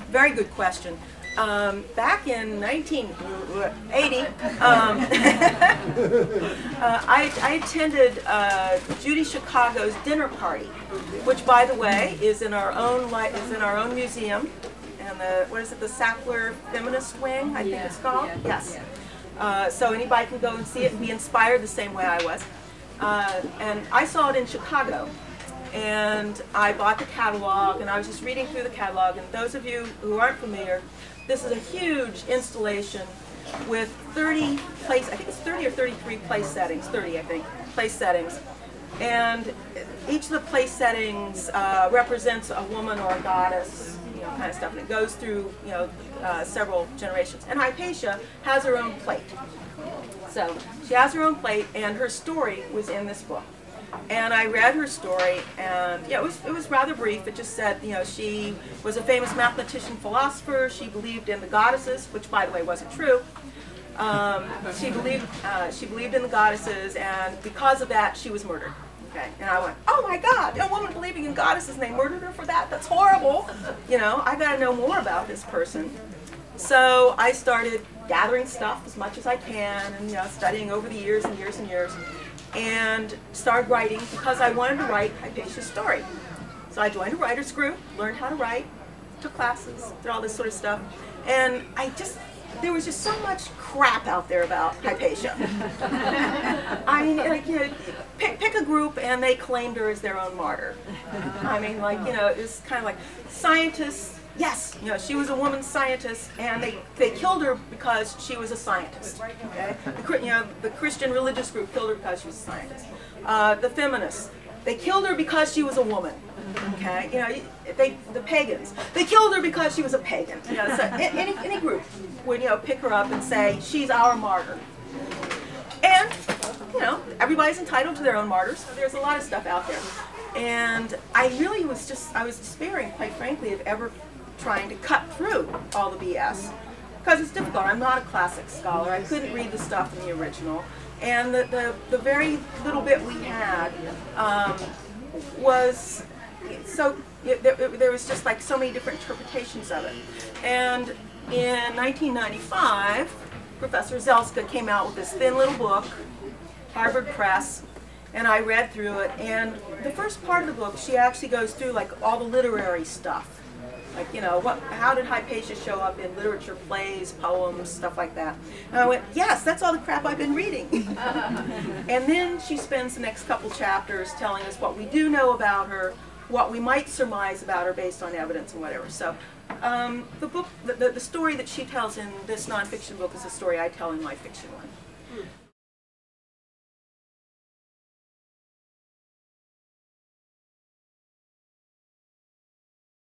Very good question. Back in 1980, I attended Judy Chicago's dinner party, which, by the way, is in our own museum, and what is it, the Sackler Feminist Wing, I think it's called. Yes. So anybody can go and see it and be inspired the same way I was. And I saw it in Chicago. And I bought the catalog, and I was just reading through the catalog. And those of you who aren't familiar, this is a huge installation with 30 place, I think it's 30 or 33 place settings, 30 I think, place settings. And each of the place settings represents a woman or a goddess, you know, kind of stuff. And it goes through, you know, several generations. And Hypatia has her own plate. So she has her own plate, and her story was in this book. And I read her story, and yeah, it was rather brief. It just said, you know, she was a famous mathematician, philosopher. She believed in the goddesses, which, by the way, wasn't true. She believed in the goddesses, and because of that, she was murdered. Okay, and I went, oh my God, a woman believing in goddesses, and they murdered her for that? That's horrible. You know, I got to know more about this person. So I started gathering stuff as much as I can, and, you know, studying over the years and years and years. And started writing because I wanted to write Hypatia's story. So I joined a writer's group, learned how to write, took classes, did all this sort of stuff. And there was just so much crap out there about Hypatia. I mean, like, you know, pick a group and they claimed her as their own martyr. I mean, like, you know, it's kind of like scientists. Yes, you know, she was a woman scientist, and they killed her because she was a scientist. Okay, the Christian religious group killed her because she was a scientist. The feminists, they killed her because she was a woman. Okay, you know, the pagans, they killed her because she was a pagan. You know, so any group would, you know, pick her up and say she's our martyr. And you know, everybody's entitled to their own martyrs. There's a lot of stuff out there, and I was despairing, quite frankly, of ever trying to cut through all the BS, because it's difficult. I'm not a classic scholar. I couldn't read the stuff in the original, and the very little bit we had was so there was just like so many different interpretations of it. And in 1995, Professor Zelska came out with this thin little book, Harvard Press, and I read through it. And the first part of the book, she actually goes through like all the literary stuff. Like, you know, how did Hypatia show up in literature, plays, poems, stuff like that? And I went, yes, that's all the crap I've been reading. And then she spends the next couple chapters telling us what we do know about her, what we might surmise about her based on evidence and whatever. So the story that she tells in this nonfiction book is the story I tell in my fiction one.